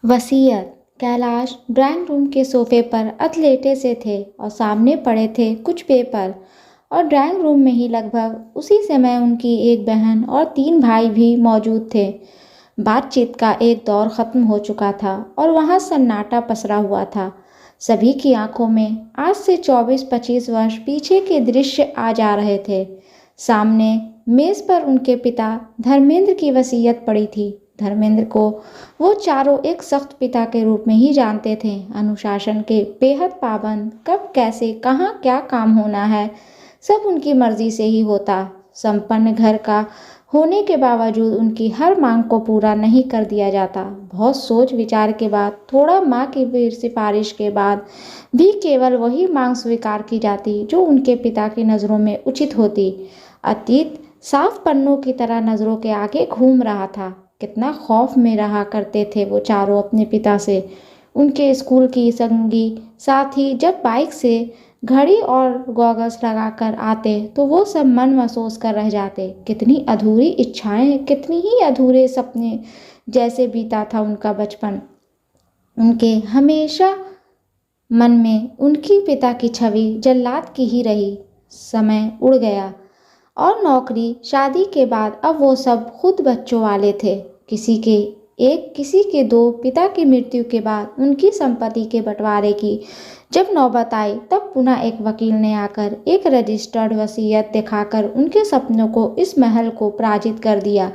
वसीयत। Kailash drawing room के सोफे पर अधलेटे से थे और सामने पड़े थे कुछ पेपर। और ड्राइंग रूम में ही लगभग उसी समय उनकी एक बहन और 3 भाई भी मौजूद थे। बातचीत का एक दौर खत्म हो चुका था और वहाँ सन्नाटा पसरा हुआ था। सभी की आंखों में आज से 24-25 वर्ष पीछे के दृश्य आ जा रहे थे। सामने मेज पर उनके पिता धर्मेंद्र की वसीयत पड़ी थी। धर्मेंद्र को वो चारों एक सख्त पिता के रूप में ही जानते थे। अनुशासन के बेहद पाबंद, कब कैसे कहाँ क्या काम होना है सब उनकी मर्जी से ही होता। संपन्न घर का होने के बावजूद उनकी हर मांग को पूरा नहीं कर दिया जाता। बहुत सोच विचार के बाद, थोड़ा माँ की सिफारिश के बाद भी केवल वही मांग स्वीकार की जाती जो उनके पिता की नज़रों में उचित होती। अतीत साफ पन्नों की तरह नज़रों के आगे घूम रहा था। कितना खौफ में रहा करते थे वो चारों अपने पिता से, उनके स्कूल की संगी साथी जब बाइक से घड़ी और गॉगल्स लगाकर आते तो वो सब मन महसूस कर रह जाते। कितनी अधूरी इच्छाएं, कितनी ही अधूरे सपने, जैसे बीता था उनका बचपन। उनके हमेशा मन में उनकी पिता की छवि जल्लाद की ही रही। समय उड़ गया और नौकरी, शादी के बाद अब वो सब खुद बच्चों वाले थे। किसी के एक, किसी के दो। पिता की मृत्यु के बाद उनकी संपत्ति के बंटवारे की जब नौबत आई तब पुनः एक वकील ने आकर एक रजिस्टर्ड वसीयत दिखाकर उनके सपनों को, इस महल को पराजित कर दिया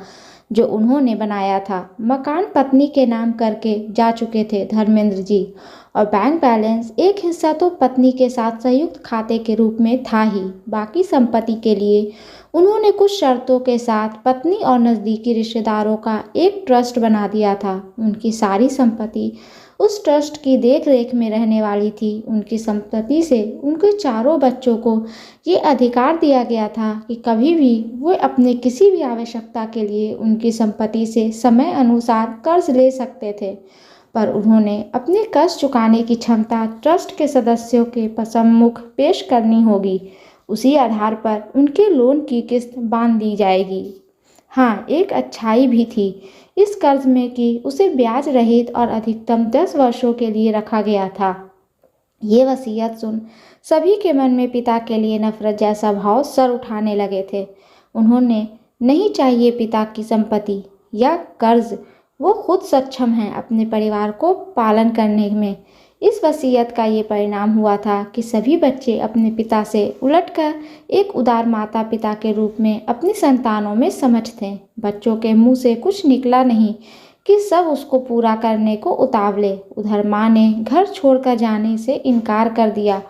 जो उन्होंने बनाया था। मकान पत्नी के नाम करके जा चुके थे धर्मेंद्र जी, और बैंक बैलेंस एक हिस्सा तो पत्नी के साथ संयुक्त खाते के रूप में था ही। बाकी संपत्ति के लिए उन्होंने कुछ शर्तों के साथ पत्नी और नज़दीकी रिश्तेदारों का एक ट्रस्ट बना दिया था। उनकी सारी संपत्ति उस ट्रस्ट की देख रेख में रहने वाली थी। उनकी संपत्ति से उनके चारों बच्चों को ये अधिकार दिया गया था कि कभी भी वे अपने किसी भी आवश्यकता के लिए उनकी संपत्ति से समय अनुसार कर्ज ले सकते थे, पर उन्होंने अपने कर्ज चुकाने की क्षमता ट्रस्ट के सदस्यों के सम्मुख पेश करनी होगी। उसी आधार पर उनके लोन की किस्त बांध दी जाएगी। हाँ, एक अच्छाई भी थी इस कर्ज में कि उसे ब्याज रहित और अधिकतम 10 वर्षों के लिए रखा गया था। ये वसीयत सुन सभी के मन में पिता के लिए नफरत जैसा भाव सर उठाने लगे थे। उन्होंने नहीं चाहिए पिता की संपत्ति या कर्ज, वो खुद सक्षम हैं अपने परिवार को पालन करने में। इस वसीयत का ये परिणाम हुआ था कि सभी बच्चे अपने पिता से उलटकर एक उदार माता पिता के रूप में अपनी संतानों में समझते। बच्चों के मुंह से कुछ निकला नहीं कि सब उसको पूरा करने को उतावले। उधर माँ ने घर छोड़कर जाने से इनकार कर दिया।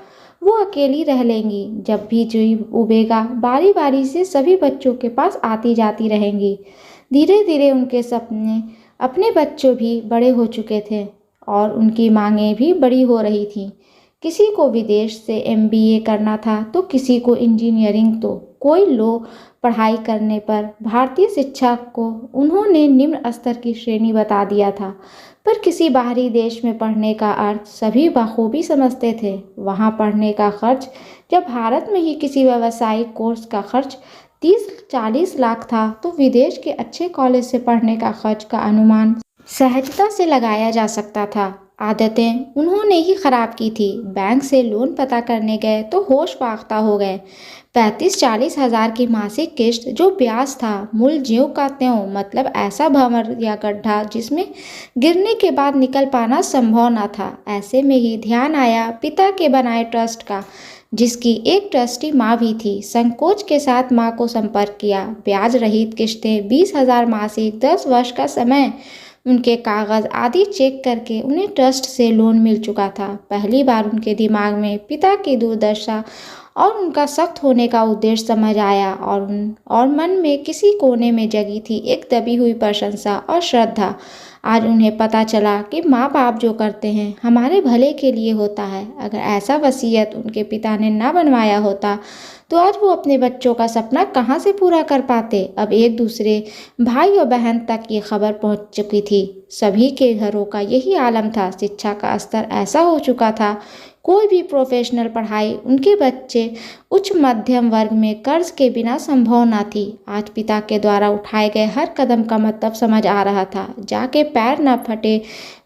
वो अकेली रह लेंगी, जब भी जी उबेगा बारी बारी से सभी बच्चों के पास आती जाती रहेंगी। धीरे धीरे उनके सपने अपने बच्चों भी बड़े हो चुके थे और उनकी मांगें भी बड़ी हो रही थीं। किसी को विदेश से MBA करना था तो किसी को इंजीनियरिंग, तो कोई लो पढ़ाई करने पर भारतीय शिक्षा को उन्होंने निम्न स्तर की श्रेणी बता दिया था। पर किसी बाहरी देश में पढ़ने का अर्थ सभी बखूबी समझते थे। वहाँ पढ़ने का खर्च जब भारत में ही किसी व्यावसायिक कोर्स का खर्च 30-40 लाख था, तो विदेश के अच्छे कॉलेज से पढ़ने का खर्च का अनुमान सहजता से लगाया जा सकता था। आदतें उन्होंने ही खराब की थी। बैंक से लोन पता करने गए तो होश फाख्ता हो गए। 35-40 हज़ार की मासिक किश्त, जो ब्याज था मूल ज्यों का त्यों, मतलब ऐसा भंवर या गड्ढा जिसमें गिरने के बाद निकल पाना संभव न था। ऐसे में ही ध्यान आया पिता के बनाए ट्रस्ट का, जिसकी एक ट्रस्टी माँ भी थी। संकोच के साथ माँ को संपर्क किया। ब्याज रहित किश्तें, 20,000 मासिक, 10 वर्ष का समय। उनके कागज़ आदि चेक करके उन्हें ट्रस्ट से लोन मिल चुका था। पहली बार उनके दिमाग में पिता की दुर्दशा और उनका सख्त होने का उद्देश्य समझ आया, और मन में किसी कोने में जगी थी एक दबी हुई प्रशंसा और श्रद्धा। आज उन्हें पता चला कि माँ बाप जो करते हैं हमारे भले के लिए होता है। अगर ऐसा वसीयत उनके पिता ने ना बनवाया होता तो आज वो अपने बच्चों का सपना कहाँ से पूरा कर पाते। अब एक दूसरे भाई और बहन तक ये खबर पहुँच चुकी थी। सभी के घरों का यही आलम था। शिक्षा का स्तर ऐसा हो चुका था, कोई भी प्रोफेशनल पढ़ाई उनके बच्चे उच्च मध्यम वर्ग में कर्ज के बिना संभव ना थी। आज पिता के द्वारा उठाए गए हर कदम का मतलब समझ आ रहा था। जाके पैर न फटे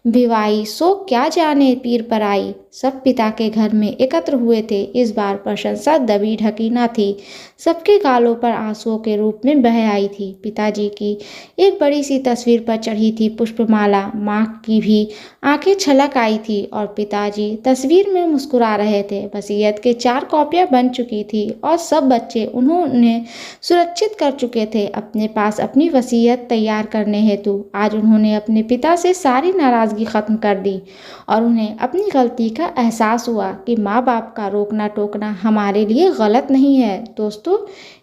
भिवाई, सो क्या जाने पीर पर आई। सब पिता के घर में एकत्र हुए थे। इस बार प्रशंसा दबी ढकी न थी, सबके गालों पर आंसुओं के रूप में बह आई थी। पिताजी की एक बड़ी सी तस्वीर पर चढ़ी थी पुष्पमाला। माँ की भी आंखें छलक आई थी और पिताजी तस्वीर में मुस्कुरा रहे थे। वसीयत के 4 कॉपियां बन चुकी थी और सब बच्चे उन्होंने सुरक्षित कर चुके थे अपने पास अपनी वसीयत तैयार करने हेतु। आज उन्होंने अपने पिता से सारी नाराज़गी ख़त्म कर दी और उन्हें अपनी गलती का एहसास हुआ कि माँ बाप का रोकना टोकना हमारे लिए गलत नहीं है। दोस्तों,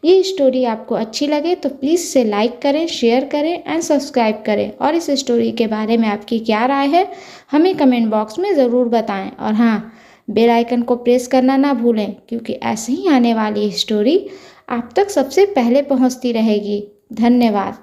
ये स्टोरी आपको अच्छी लगे तो प्लीज़ इसे लाइक करें, शेयर करें एंड सब्सक्राइब करें। और इस स्टोरी के बारे में आपकी क्या राय है हमें कमेंट बॉक्स में ज़रूर बताएं। और हाँ, बेल आइकन को प्रेस करना ना भूलें, क्योंकि ऐसे ही आने वाली स्टोरी आप तक सबसे पहले पहुंचती रहेगी। धन्यवाद।